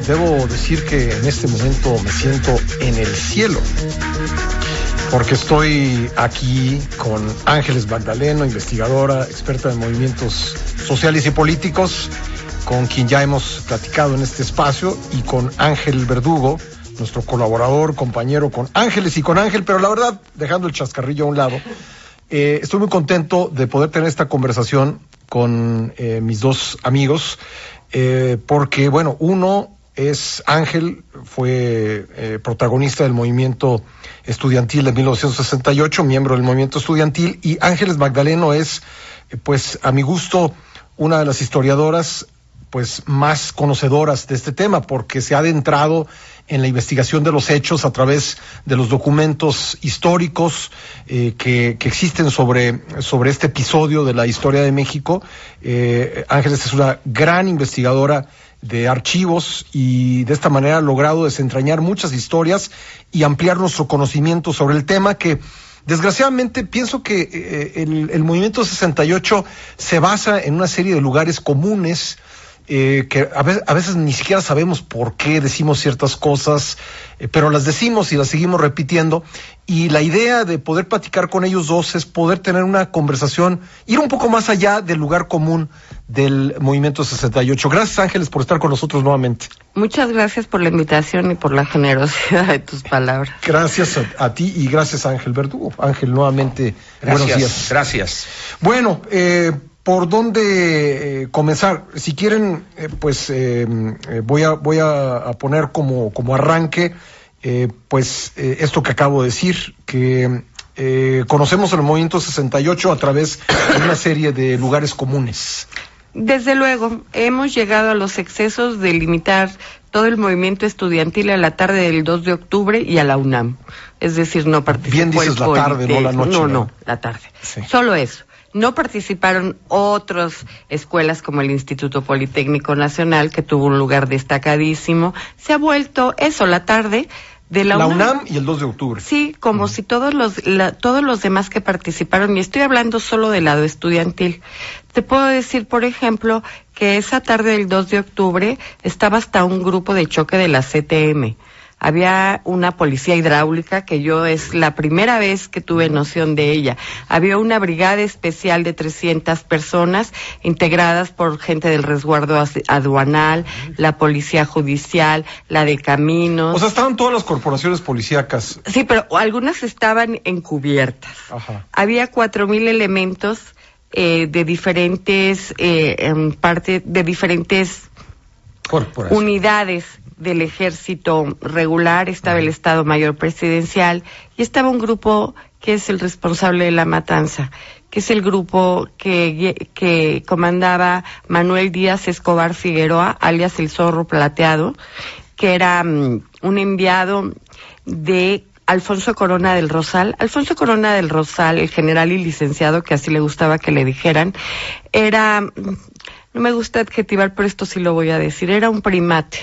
debo decir que en este momento me siento en el cielo, porque estoy aquí con Ángeles Magdaleno, investigadora, experta en movimientos sociales y políticos, con quien ya hemos platicado en este espacio, y con Ángel Verdugo, nuestro colaborador, compañero con Ángeles y con Ángel, pero la verdad, dejando el chascarrillo a un lado, estoy muy contento de poder tener esta conversación con mis dos amigos, porque, bueno, uno es Ángel, fue protagonista del movimiento estudiantil de 1968, miembro del movimiento estudiantil, y Ángeles Magdaleno es, pues, a mi gusto, una de las historiadoras, pues, más conocedoras de este tema, porque se ha adentrado en la investigación de los hechos a través de los documentos históricos que existen sobre este episodio de la historia de México. Ángeles es una gran investigadora de archivos y de esta manera ha logrado desentrañar muchas historias y ampliar nuestro conocimiento sobre el tema, que desgraciadamente pienso que el movimiento 68 se basa en una serie de lugares comunes que a veces ni siquiera sabemos por qué decimos ciertas cosas, pero las decimos y las seguimos repitiendo, y la idea de poder platicar con ellos dos es poder tener una conversación, ir un poco más allá del lugar común del movimiento 68. Gracias, Ángeles, por estar con nosotros nuevamente. Muchas gracias por la invitación y por la generosidad de tus palabras. Gracias a ti y gracias a Ángel Verdugo. Ángel, nuevamente, gracias, buenos días. Gracias. Bueno, ¿por dónde comenzar? Si quieren, voy a poner como arranque, esto que acabo de decir, que conocemos el movimiento 68 a través de una serie de lugares comunes. Desde luego, hemos llegado a los excesos de limitar todo el movimiento estudiantil a la tarde del 2 de octubre y a la UNAM. Es decir, no participó. Bien dices la tarde, no la noche. No, la tarde. Sí. Solo eso. No participaron otras escuelas como el Instituto Politécnico Nacional, que tuvo un lugar destacadísimo. Se ha vuelto eso, la tarde de la UNAM y el 2 de octubre. Sí, como si todos los demás que participaron, y estoy hablando solo del lado estudiantil. Te puedo decir, por ejemplo, que esa tarde del 2 de octubre estaba hasta un grupo de choque de la CTM. Había una policía hidráulica, que yo es la primera vez que tuve noción de ella. Había una brigada especial de 300 personas integradas por gente del resguardo aduanal, la policía judicial, la de caminos. O sea, estaban todas las corporaciones policíacas. Sí, pero algunas estaban encubiertas. Ajá. Había 4,000 elementos de diferentes unidades del ejército regular. Estaba el Estado Mayor Presidencial y estaba un grupo que es el responsable de la matanza, que es el grupo que comandaba Manuel Díaz Escobar Figueroa, alias el Zorro Plateado, que era un enviado de Alfonso Corona del Rosal. Alfonso Corona del Rosal, el general y licenciado, que así le gustaba que le dijeran, era, no me gusta adjetivar, pero esto sí lo voy a decir, era un primate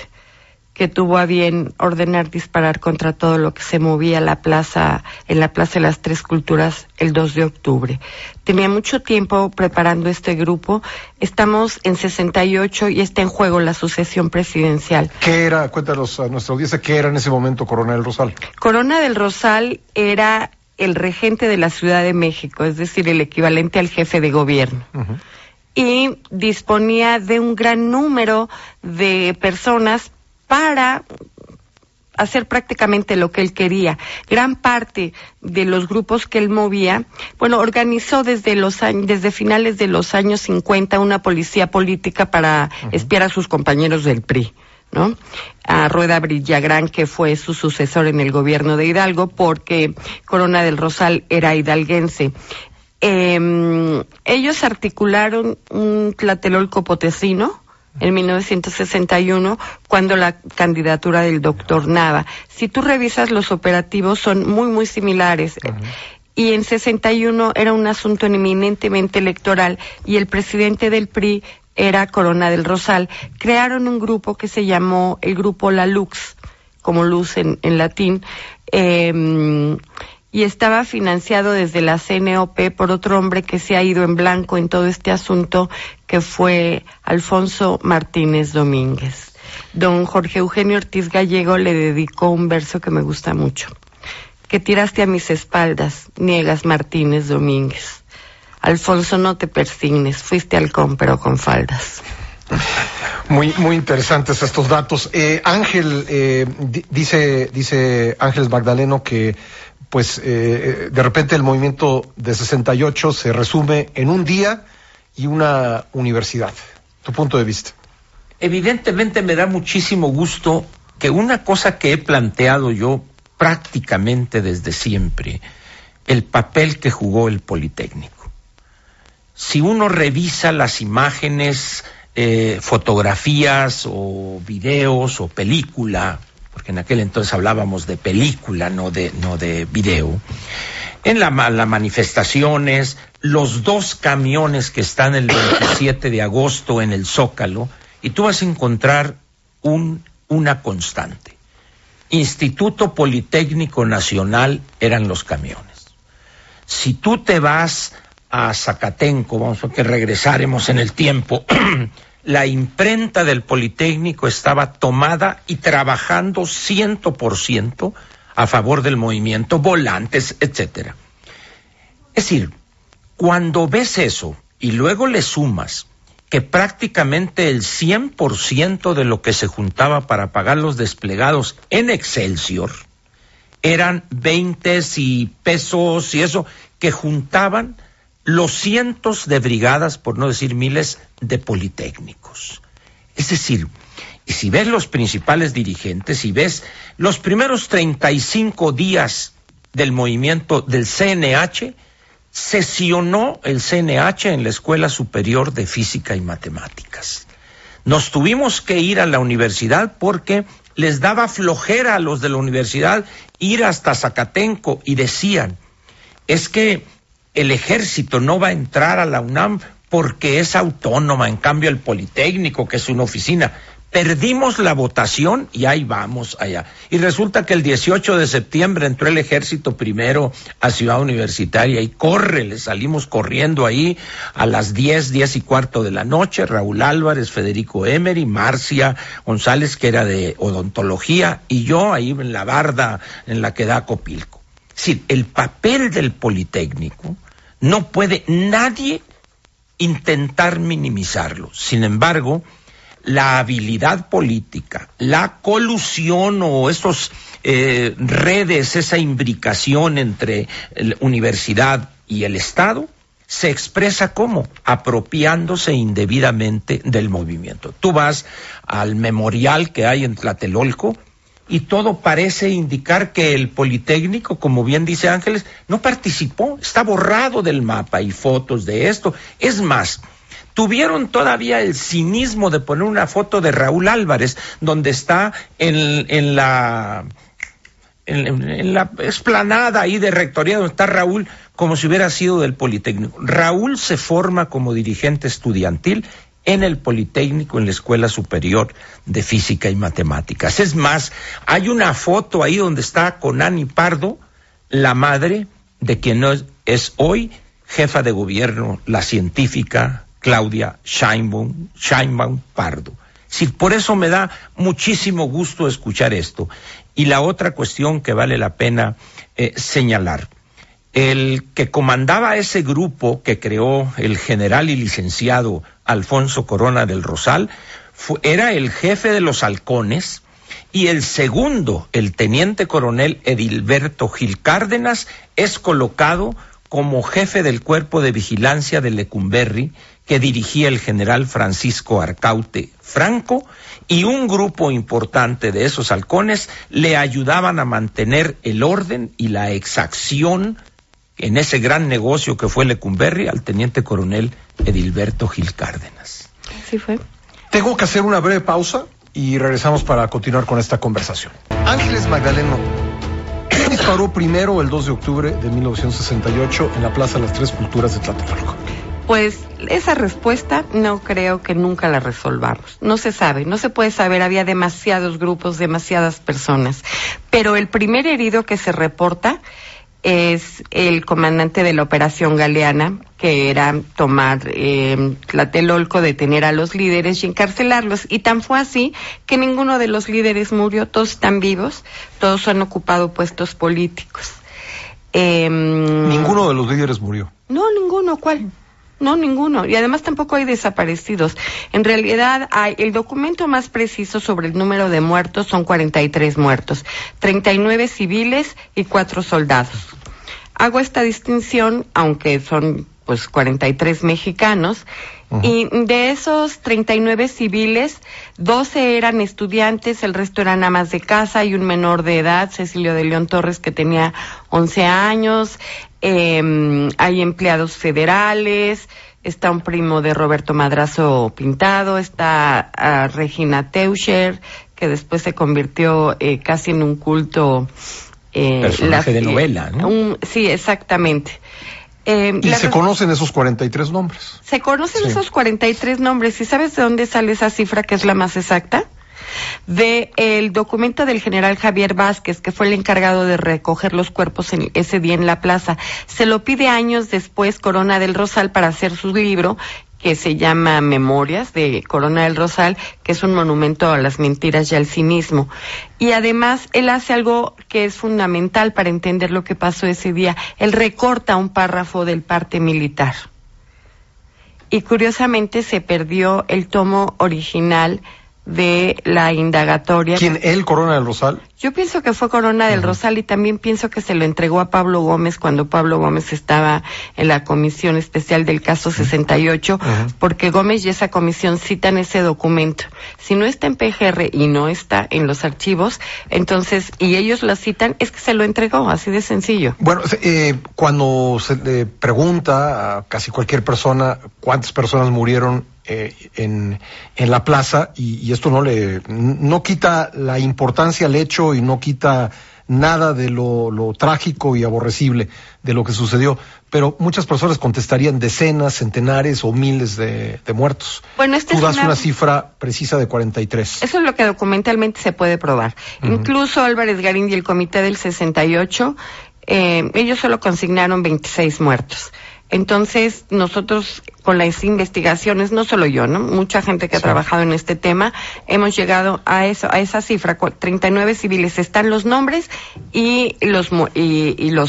que tuvo a bien ordenar disparar contra todo lo que se movía en la Plaza de las Tres Culturas el 2 de octubre. Tenía mucho tiempo preparando este grupo. Estamos en 68 y está en juego la sucesión presidencial. ¿Qué era? Cuéntanos a nuestra audiencia, ¿qué era en ese momento Corona del Rosal? Corona del Rosal era el regente de la Ciudad de México, es decir, el equivalente al jefe de gobierno. Uh-huh. Y disponía de un gran número de personas para hacer prácticamente lo que él quería. Gran parte de los grupos que él movía, organizó desde finales de los años 50 una policía política para espiar a sus compañeros del PRI, ¿no? A Rueda Villagrán, que fue su sucesor en el gobierno de Hidalgo, porque Corona del Rosal era hidalguense. Ellos articularon un Tlatelolco potosino en 1961, cuando la candidatura del doctor Nava. Si tú revisas los operativos, son muy, muy similares. Uh-huh. Y en 61 era un asunto eminentemente electoral, y el presidente del PRI era Corona del Rosal. Crearon un grupo que se llamó el Grupo La Lux, como luz en latín, y estaba financiado desde la CNOP por otro hombre que se ha ido en blanco en todo este asunto, que fue Alfonso Martínez Domínguez. don Jorge Eugenio Ortiz Gallego le dedicó un verso que me gusta mucho. Que tiraste a mis espaldas, niegas Martínez Domínguez. Alfonso, no te persignes, fuiste halcón pero con faldas. Muy interesantes estos datos. Ángel, dice Ángeles Magdaleno que pues de repente el movimiento de 68 se resume en un día y una universidad. ¿Tu punto de vista? Evidentemente me da muchísimo gusto que una cosa que he planteado yo prácticamente desde siempre, el papel que jugó el Politécnico. Si uno revisa las imágenes, fotografías o videos o película, porque en aquel entonces hablábamos de película, no de video, en las manifestaciones, los 2 camiones que están el 27 de agosto en el Zócalo, y tú vas a encontrar una constante. Instituto Politécnico Nacional eran los camiones. Si tú te vas a Zacatenco, vamos a que regresaremos en el tiempo, la imprenta del Politécnico estaba tomada y trabajando 100% a favor del movimiento, volantes, etcétera. Es decir, cuando ves eso y luego le sumas que prácticamente el 100% de lo que se juntaba para pagar los desplegados en Excelsior eran 20 y pesos y eso, que juntaban los cientos de brigadas, por no decir miles, de politécnicos. Es decir, y si ves los principales dirigentes, si ves los primeros 35 días del movimiento del CNH, sesionó el CNH en la Escuela Superior de Física y Matemáticas. Nos tuvimos que ir a la universidad porque les daba flojera a los de la universidad ir hasta Zacatenco y decían, es que el ejército no va a entrar a la UNAM porque es autónoma, en cambio el Politécnico, que es una oficina. Perdimos la votación y ahí vamos allá. Y resulta que el 18 de septiembre entró el ejército primero a Ciudad Universitaria y le salimos corriendo ahí a las 10:15 de la noche, Raúl Álvarez, Federico Emery, Marcia González, que era de odontología, y yo ahí en la barda en la que da Copilco. Es decir, el papel del Politécnico no puede nadie intentar minimizarlo. Sin embargo, la habilidad política, la colusión o esos redes, esa imbricación entre la universidad y el Estado, se expresa como apropiándose indebidamente del movimiento. Tú vas al memorial que hay en Tlatelolco y todo parece indicar que el Politécnico, como bien dice Ángeles, no participó, está borrado del mapa, y fotos de esto. Es más, tuvieron todavía el cinismo de poner una foto de Raúl Álvarez, donde está en la explanada ahí de rectoría, donde está Raúl, como si hubiera sido del Politécnico. Raúl se forma como dirigente estudiantil en el Politécnico, en la Escuela Superior de Física y Matemáticas. Es más, hay una foto ahí donde está con Ani Pardo, la madre de quien es hoy jefa de gobierno, la científica Claudia Sheinbaum Pardo. Sí, por eso me da muchísimo gusto escuchar esto. Y la otra cuestión que vale la pena señalar, el que comandaba ese grupo que creó el general y licenciado Alfonso Corona del Rosal, era el jefe de los halcones, y el segundo, el teniente coronel Edilberto Gil Cárdenas, es colocado como jefe del cuerpo de vigilancia de Lecumberri, que dirigía el general Francisco Arcaute Franco, y un grupo importante de esos halcones le ayudaban a mantener el orden y la exacción en ese gran negocio que fue Lecumberri al teniente coronel Edilberto Gil Cárdenas. Sí fue. Tengo que hacer una breve pausa y regresamos para continuar con esta conversación. Ángeles Magdaleno, ¿quién disparó primero el 2 de octubre de 1968 en la Plaza de las Tres Culturas de Tlatelolco? Pues esa respuesta no creo que nunca la resolvamos. No se sabe, no se puede saber, había demasiados grupos, demasiadas personas. Pero el primer herido que se reporta es el comandante de la Operación Galeana, que era tomar Tlatelolco, detener a los líderes y encarcelarlos. Y tan fue así que ninguno de los líderes murió, todos están vivos, todos han ocupado puestos políticos. Ninguno de los líderes murió. No, ninguno, ¿cuál? No, ninguno. Y además tampoco hay desaparecidos. En realidad, el documento más preciso sobre el número de muertos son 43 muertos, 39 civiles y 4 soldados. Hago esta distinción, aunque son pues 43 mexicanos, y de esos 39 civiles, 12 eran estudiantes, el resto eran amas de casa y un menor de edad, Cecilio de León Torres, que tenía 11 años, hay empleados federales, está un primo de Roberto Madrazo Pintado, está Regina Teuscher, que después se convirtió casi en un culto. Personaje de novela, ¿no? Sí, exactamente. Y se conocen esos 43 nombres. Se conocen esos 43 nombres. ¿Y sabes de dónde sale esa cifra que es la más exacta? De el documento del general Javier Vázquez, que fue el encargado de recoger los cuerpos ese día en la plaza. Se lo pide años después Corona del Rosal para hacer su libro, que se llama Memorias de Corona del Rosal, que es un monumento a las mentiras y al cinismo. Y además, él hace algo que es fundamental para entender lo que pasó ese día. Él recorta un párrafo del parte militar. Y curiosamente se perdió el tomo original de la indagatoria. ¿Quién? ¿Él, Corona del Rosal? Yo pienso que fue Corona del Rosal y también pienso que se lo entregó a Pablo Gómez cuando Pablo Gómez estaba en la comisión especial del caso 68, porque Gómez y esa comisión citan ese documento. Si no está en PGR y no está en los archivos, entonces, y ellos lo citan, es que se lo entregó, así de sencillo. Bueno, cuando se le pregunta a casi cualquier persona cuántas personas murieron en la plaza, y esto no quita la importancia al hecho y no quita nada de lo trágico y aborrecible de lo que sucedió, pero muchas personas contestarían decenas, centenares o miles de muertos. Bueno, tú das una cifra precisa de 43. Eso es lo que documentalmente se puede probar. Incluso Álvarez Garín y el comité del 68, ellos solo consignaron 26 muertos. Entonces, nosotros con las investigaciones, no solo yo, ¿no? Mucha gente que ha trabajado en este tema, hemos llegado a esa cifra, 39 civiles, están los nombres y los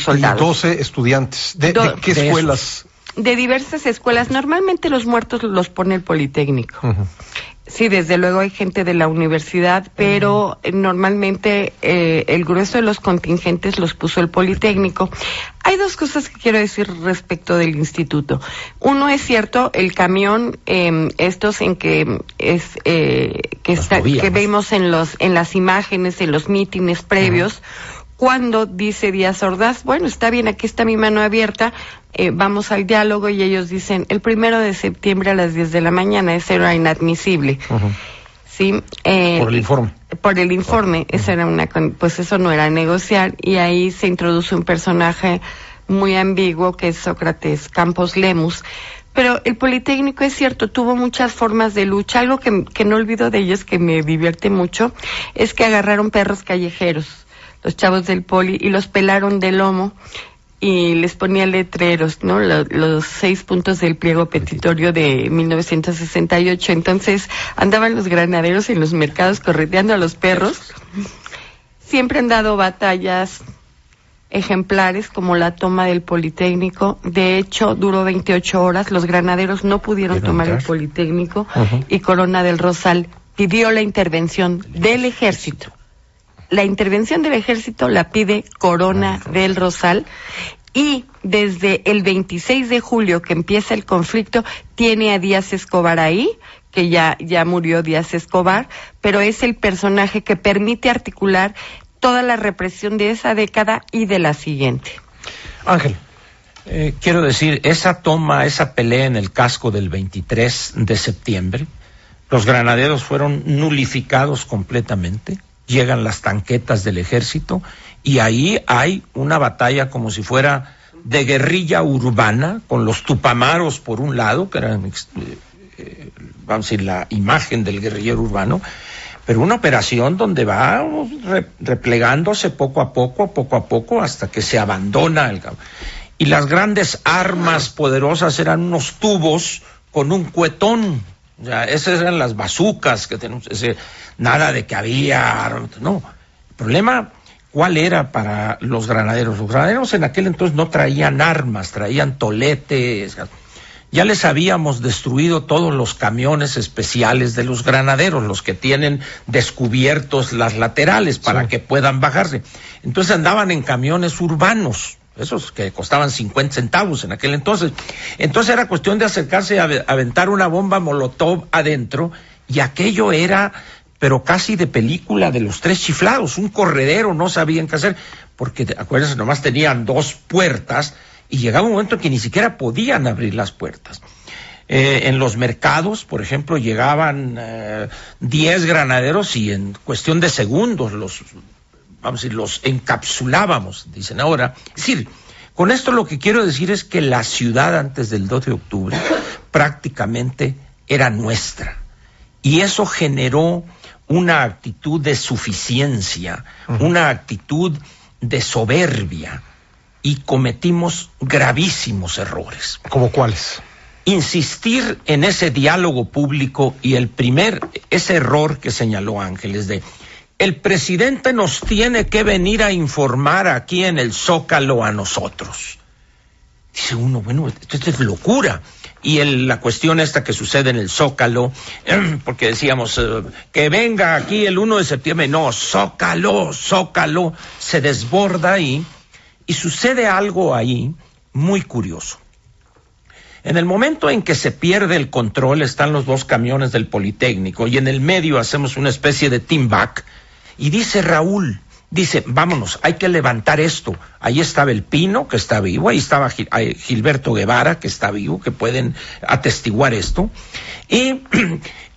soldados. Y 12 estudiantes. ¿De qué escuelas? De diversas escuelas. Normalmente los muertos los pone el Politécnico. Sí, desde luego hay gente de la universidad, pero normalmente el grueso de los contingentes los puso el Politécnico. Hay dos cosas que quiero decir respecto del instituto. Uno es cierto, el camión, estos en que que vemos en las imágenes, en los mítines previos, cuando dice Díaz Ordaz, bueno, está bien, aquí está mi mano abierta, vamos al diálogo, y ellos dicen, el 1 de septiembre a las 10 de la mañana, eso era inadmisible. ¿Sí? Por el informe. Por el informe, eso era pues eso no era negociar, y ahí se introduce un personaje muy ambiguo que es Sócrates Campos Lemus. Pero el Politécnico, es cierto, tuvo muchas formas de lucha. Algo que no olvido de ellos, que me divierte mucho, es que agarraron perros callejeros, los chavos del Poli, y los pelaron de lomo y les ponían letreros, ¿no? Los 6 puntos del pliego petitorio de 1968. Entonces andaban los granaderos en los mercados correteando a los perros. Siempre han dado batallas ejemplares, como la toma del Politécnico. De hecho, duró 28 horas. Los granaderos no pudieron tomar el Politécnico, y Corona del Rosal pidió la intervención del ejército. La intervención del ejército la pide Corona del Rosal, y desde el 26 de julio que empieza el conflicto tiene a Díaz Escobar ahí, que ya murió Díaz Escobar, pero es el personaje que permite articular toda la represión de esa década y de la siguiente. Ángel. Quiero decir, esa pelea en el casco del 23 de septiembre, los granaderos fueron nulificados completamente. Llegan las tanquetas del ejército y ahí hay una batalla como si fuera de guerrilla urbana, con los tupamaros por un lado, que eran, vamos a decir, la imagen del guerrillero urbano, pero una operación donde va replegándose poco a poco, hasta que se abandona el campo. Y las grandes armas poderosas eran unos tubos con un cuetón. O sea, esas eran las bazucas que tenemos, nada de que había, no. El problema, ¿cuál era para los granaderos? Los granaderos en aquel entonces no traían armas, traían toletes. Ya les habíamos destruido todos los camiones especiales de los granaderos, los que tienen descubiertos las laterales para que puedan bajarse. Entonces andaban en camiones urbanos, esos que costaban 50 centavos en aquel entonces. Entonces era cuestión de acercarse a aventar una bomba molotov adentro, y aquello era, pero casi de película de los Tres Chiflados, un corredero, no sabían qué hacer, porque acuérdense, nomás tenían 2 puertas, y llegaba un momento en que ni siquiera podían abrir las puertas. En los mercados, por ejemplo, llegaban 10 granaderos y en cuestión de segundos los encapsulábamos, dicen ahora. Es decir, con esto lo que quiero decir es que la ciudad antes del 2 de octubre prácticamente era nuestra. Y eso generó una actitud de suficiencia, una actitud de soberbia, y cometimos gravísimos errores. ¿Cómo cuáles? Insistir en ese diálogo público, y ese error que señaló Ángeles de el presidente nos tiene que venir a informar aquí en el Zócalo a nosotros. Dice uno, bueno, esto es locura. Y la cuestión esta que sucede en el Zócalo, porque decíamos que venga aquí el 1 de septiembre, no, Zócalo, se desborda ahí. Y sucede algo ahí muy curioso. En el momento en que se pierde el control, están los 2 camiones del Politécnico, y en el medio hacemos una especie de team back, y dice Raúl, vámonos, hay que levantar esto. Ahí estaba el Pino, que está vivo, ahí estaba Gilberto Guevara, que está vivo, que pueden atestiguar esto. Y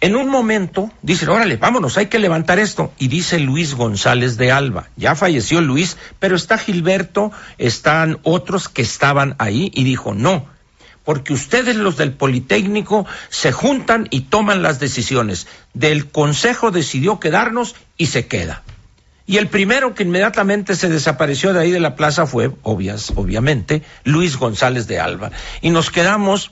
en un momento dicen, órale, vámonos, hay que levantar esto. Y dice Luis González de Alba, ya falleció Luis, pero está Gilberto, están otros que estaban ahí, y dijo, no, porque ustedes los del Politécnico se juntan y toman las decisiones. Del Consejo decidió quedarnos y se queda. Y el primero que inmediatamente se desapareció de ahí de la plaza fue, obviamente, Luis González de Alba. Y nos quedamos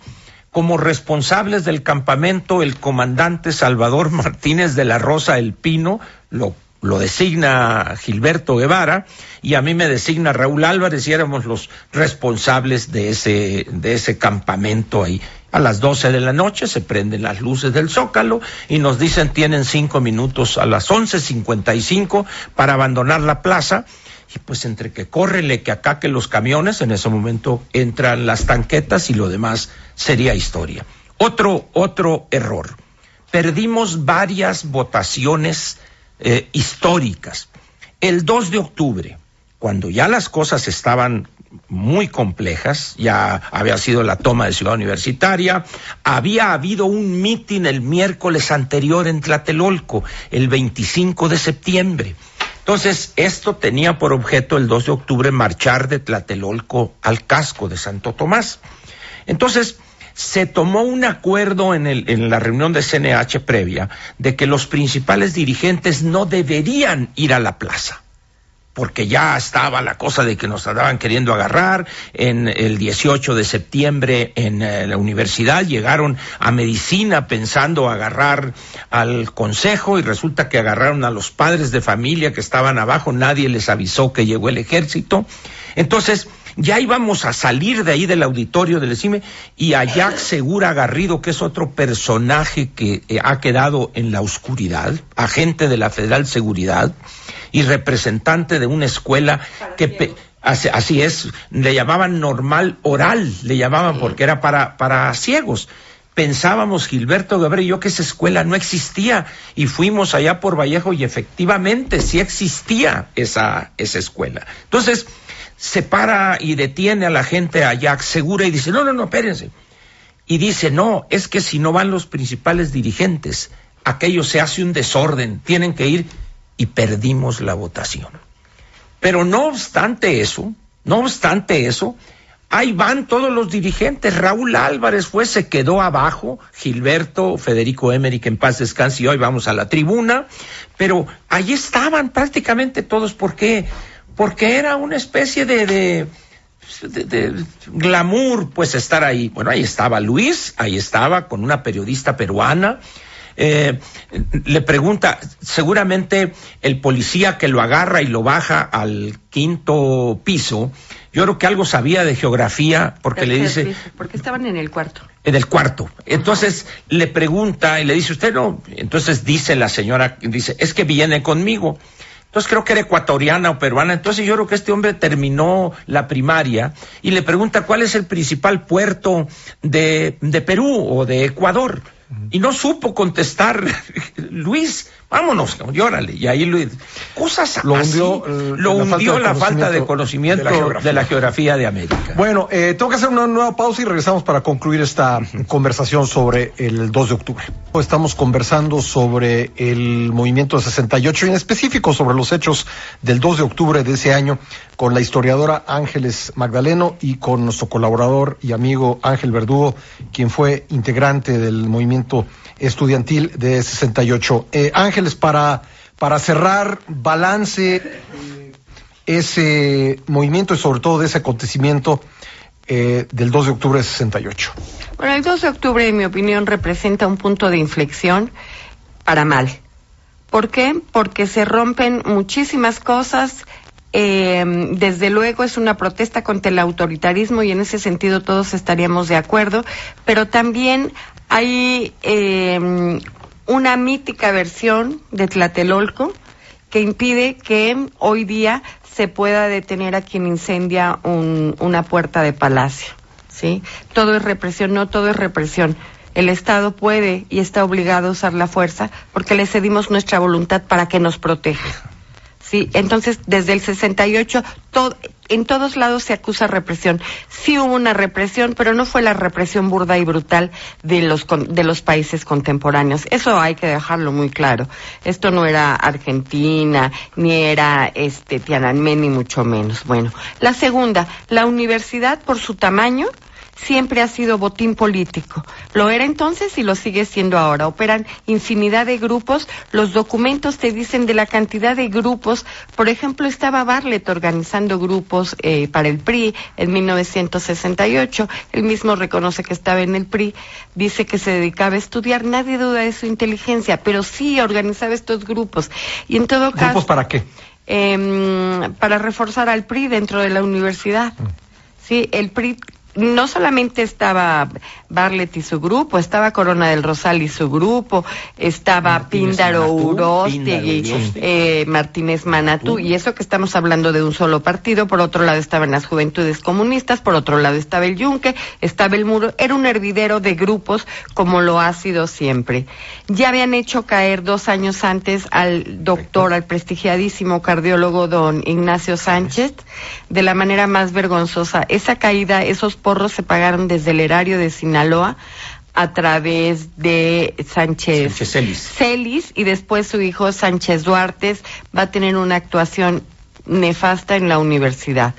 como responsables del campamento el comandante Salvador Martínez de la Rosa El Pino, lo designa Gilberto Guevara, y a mí me designa Raúl Álvarez, y éramos los responsables de ese campamento ahí. A las 12 de la noche se prenden las luces del Zócalo y nos dicen tienen 5 minutos a las 11:55 para abandonar la plaza. Y pues entre que córrele, que acá que los camiones, en ese momento entran las tanquetas y lo demás sería historia. Otro error. Perdimos varias votaciones históricas. El 2 de octubre, cuando ya las cosas estaban muy complejas, ya había sido la toma de Ciudad Universitaria, había habido un mitin el miércoles anterior en Tlatelolco, el 25 de septiembre. Entonces, esto tenía por objeto el 2 de octubre marchar de Tlatelolco al casco de Santo Tomás. Entonces, se tomó un acuerdo en la reunión de CNH previa de que los principales dirigentes no deberían ir a la plaza, porque ya estaba la cosa de que nos estaban queriendo agarrar. En el 18 de septiembre en la universidad llegaron a medicina pensando agarrar al consejo, y resulta que agarraron a los padres de familia que estaban abajo, nadie les avisó que llegó el ejército. Entonces, ya íbamos a salir de ahí del auditorio del CIME, y a Jack Segura Garrido, que es otro personaje que ha quedado en la oscuridad, agente de la Federal Seguridad y representante de una escuela que así es, le llamaban normal oral, le llamaban porque era para ciegos. Pensábamos Gilberto Guevara y yo que esa escuela no existía, y fuimos allá por Vallejo y efectivamente sí existía esa escuela. Entonces se para y detiene a la gente a Jack Segura y dice, no, espérense. Y dice, no, es que si no van los principales dirigentes, aquello se hace un desorden, tienen que ir, y perdimos la votación. Pero no obstante eso, ahí van todos los dirigentes. Raúl Álvarez se quedó abajo, Gilberto, Federico Emery, que en paz descanse, y hoy vamos a la tribuna, pero ahí estaban prácticamente todos. ¿Por qué? Porque era una especie de glamour, pues, estar ahí. Bueno, ahí estaba Luis, ahí estaba con una periodista peruana. Le pregunta, seguramente el policía que lo agarra y lo baja al 5º piso, yo creo que algo sabía de geografía, porque le dice... Porque estaban en el cuarto. En el cuarto. Entonces le pregunta y le dice, usted no. Entonces dice la señora, dice, es que viene conmigo. Entonces creo que era ecuatoriana o peruana. Entonces yo creo que este hombre terminó la primaria y le pregunta cuál es el principal puerto de Perú o de Ecuador. Y no supo contestar Luis. Vámonos, llórale. Y ahí Luis, cosas lo así, hundió la falta de conocimiento de la geografía de América. Bueno, tengo que hacer una nueva pausa y regresamos para concluir esta conversación sobre el 2 de octubre. Estamos conversando sobre el movimiento de 68 y en específico sobre los hechos del 2 de octubre de ese año con la historiadora Ángeles Magdaleno y con nuestro colaborador y amigo Ángel Verdugo, quien fue integrante del movimiento estudiantil de 68. Ángeles, para cerrar, balance ese movimiento y sobre todo de ese acontecimiento del 2 de octubre de 68. Bueno, el 2 de octubre, en mi opinión, representa un punto de inflexión para mal. ¿Por qué? Porque se rompen muchísimas cosas. Desde luego es una protesta contra el autoritarismo y en ese sentido todos estaríamos de acuerdo, pero también hay una mítica versión de Tlatelolco que impide que hoy día se pueda detener a quien incendia una puerta de palacio, ¿sí? Todo es represión, no todo es represión. El Estado puede y está obligado a usar la fuerza porque le cedimos nuestra voluntad para que nos proteja. Sí, entonces desde el 68 en todos lados se acusa represión. Sí hubo una represión, pero no fue la represión burda y brutal de los países contemporáneos. Eso hay que dejarlo muy claro. Esto no era Argentina, ni era Tiananmen, ni mucho menos. Bueno, la segunda, la universidad por su tamaño siempre ha sido botín político. Lo era entonces y lo sigue siendo ahora. Operan infinidad de grupos. Los documentos te dicen de la cantidad de grupos. Por ejemplo, estaba Bartlett organizando grupos para el PRI en 1968. Él mismo reconoce que estaba en el PRI. Dice que se dedicaba a estudiar. Nadie duda de su inteligencia, pero sí organizaba estos grupos. Y en todo caso... ¿Grupos para qué? Para reforzar al PRI dentro de la universidad. Sí, el PRI... No solamente estaba Bartlett y su grupo, estaba Corona del Rosal y su grupo, estaba Píndaro Urostegui, Martínez Manatú, y eso que estamos hablando de un solo partido. Por otro lado estaban las Juventudes Comunistas, por otro lado estaba el Yunque, estaba el Muro. Era un hervidero de grupos como lo ha sido siempre. Ya habían hecho caer 2 años antes al doctor, al prestigiadísimo cardiólogo don Ignacio Sánchez, de la manera más vergonzosa. Esa caída, esos porros se pagaron desde el erario de Sinaloa a través de Sánchez Celis, y después su hijo Sánchez Duarte va a tener una actuación nefasta en la universidad.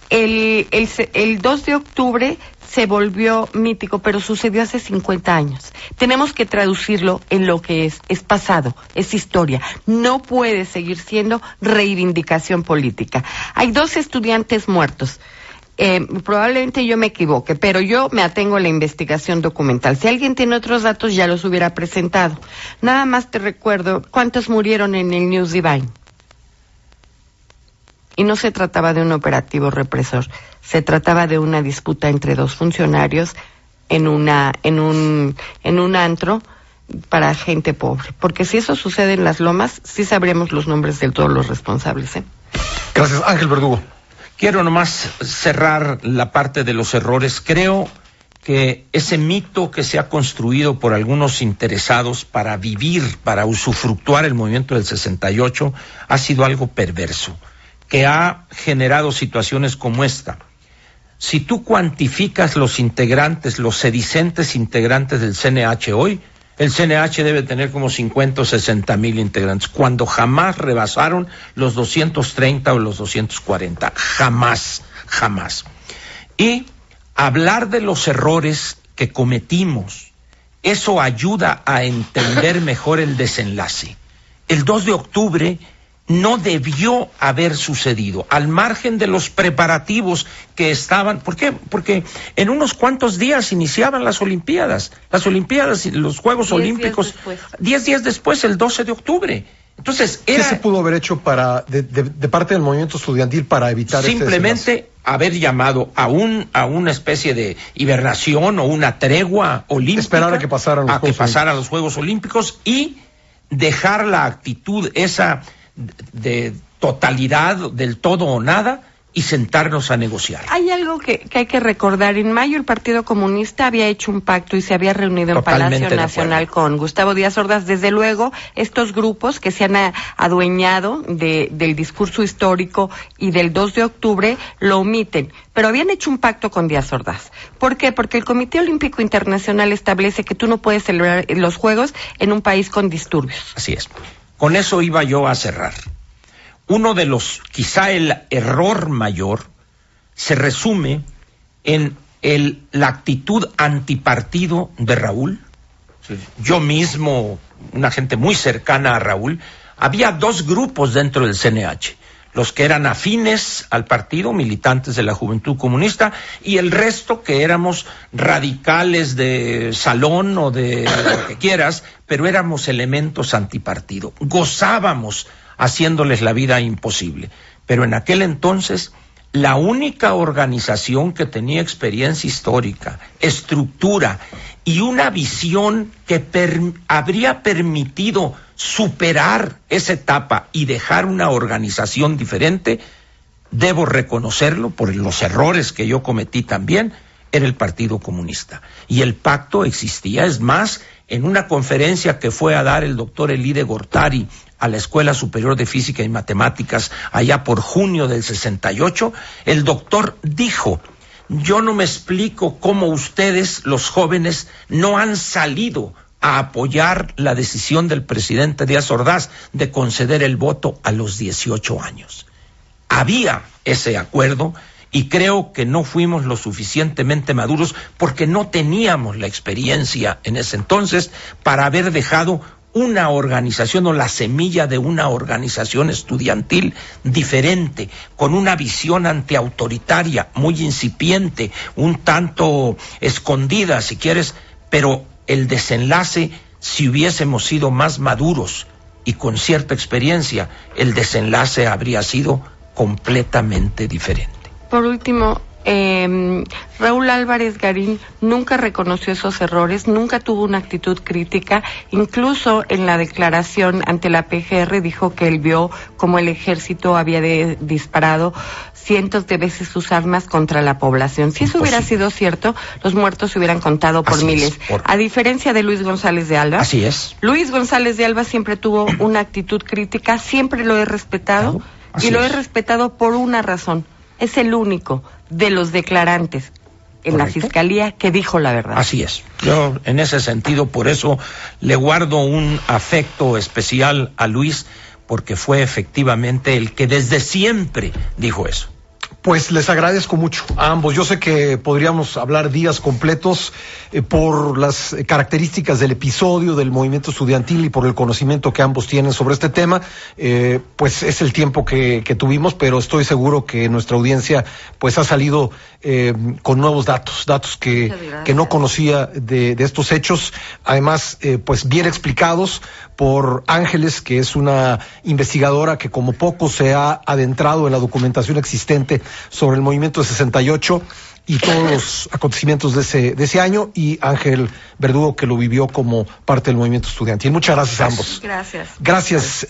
El 2 de octubre se volvió mítico, pero sucedió hace 50 años. Tenemos que traducirlo en lo que es pasado, es historia. No puede seguir siendo reivindicación política. Hay 2 estudiantes muertos. Probablemente yo me equivoque, pero yo me atengo a la investigación documental. Si alguien tiene otros datos, ya los hubiera presentado. Nada más te recuerdo cuántos murieron en el News Divine. Y no se trataba de un operativo represor, se trataba de una disputa entre 2 funcionarios en un antro para gente pobre. Porque si eso sucede en Las Lomas, sí sabremos los nombres de todos los responsables, ¿eh? Gracias, Ángel Verdugo. Quiero nomás cerrar la parte de los errores. Creo que ese mito que se ha construido por algunos interesados para vivir, para usufructuar el movimiento del 68, ha sido algo perverso, que ha generado situaciones como esta. Si tú cuantificas los integrantes, los sedicentes integrantes del CNH hoy, el CNH debe tener como 50 o 60 mil integrantes, cuando jamás rebasaron los 230 o los 240. Jamás, jamás. y hablar de los errores que cometimos. Eso ayuda a entender mejor el desenlace. El 2 de octubre no debió haber sucedido, al margen de los preparativos que estaban. ¿Por qué? Porque en unos cuantos días iniciaban las Olimpiadas y los Juegos Olímpicos. 10 días después, el 12 de octubre. Entonces, ¿qué se pudo haber hecho de parte del movimiento estudiantil para evitar simplemente haber llamado a una especie de hibernación o una tregua olímpica, esperar a que pasaran los Juegos Olímpicos y dejar la actitud esa de totalidad, del todo o nada, y sentarnos a negociar? Hay algo que hay que recordar. En mayo el Partido Comunista había hecho un pacto y se había reunido en Palacio Nacional con Gustavo Díaz Ordaz. Desde luego, estos grupos que se han adueñado del discurso histórico y del 2 de octubre lo omiten. Pero habían hecho un pacto con Díaz Ordaz. ¿Por qué? Porque el Comité Olímpico Internacional establece que tú no puedes celebrar los Juegos en un país con disturbios. Así es. Con eso iba yo a cerrar. Uno de los, quizá el error mayor, se resume en la actitud antipartido de Raúl. Yo mismo, una gente muy cercana a Raúl, había 2 grupos dentro del CNH. Los que eran afines al partido, militantes de la Juventud Comunista, y el resto que éramos radicales de salón o de lo que quieras, pero éramos elementos antipartido. Gozábamos haciéndoles la vida imposible. Pero en aquel entonces, la única organización que tenía experiencia histórica, estructura y una visión que habría permitido superar esa etapa y dejar una organización diferente, debo reconocerlo por los errores que yo cometí también, era el Partido Comunista. Y el pacto existía. Es más, en una conferencia que fue a dar el doctor Elide Gortari a la Escuela Superior de Física y Matemáticas allá por junio del 68, el doctor dijo: yo no me explico cómo ustedes, los jóvenes, no han salido a apoyar la decisión del presidente Díaz Ordaz de conceder el voto a los 18 años. Había ese acuerdo y creo que no fuimos lo suficientemente maduros porque no teníamos la experiencia en ese entonces para haber dejado una organización o la semilla de una organización estudiantil diferente, con una visión antiautoritaria, muy incipiente, un tanto escondida si quieres, pero el desenlace, si hubiésemos sido más maduros y con cierta experiencia, el desenlace habría sido completamente diferente. Por último, Raúl Álvarez Garín nunca reconoció esos errores, nunca tuvo una actitud crítica, incluso en la declaración ante la PGR dijo que él vio cómo el ejército había disparado cientos de veces sus armas contra la población. Si eso hubiera sido cierto, los muertos se hubieran contado por miles. A diferencia de Luis González de Alba. Así es. Luis González de Alba siempre tuvo una actitud crítica, siempre lo he respetado, y lo he respetado por una razón. Es el único de los declarantes en la Fiscalía que dijo la verdad. Así es. Yo, en ese sentido, por eso le guardo un afecto especial a Luis, porque fue efectivamente el que desde siempre dijo eso. Pues les agradezco mucho a ambos. Yo sé que podríamos hablar días completos por las características del episodio, del movimiento estudiantil y por el conocimiento que ambos tienen sobre este tema. Pues es el tiempo que tuvimos, pero estoy seguro que nuestra audiencia pues ha salido con nuevos datos que no conocía de estos hechos. Además, pues bien explicados por Ángeles, que es una investigadora que como poco se ha adentrado en la documentación existente sobre el movimiento de 68 y todos los acontecimientos de ese año, y Ángel Verdugo, que lo vivió como parte del movimiento estudiantil. Muchas gracias a ambos. Gracias. Gracias.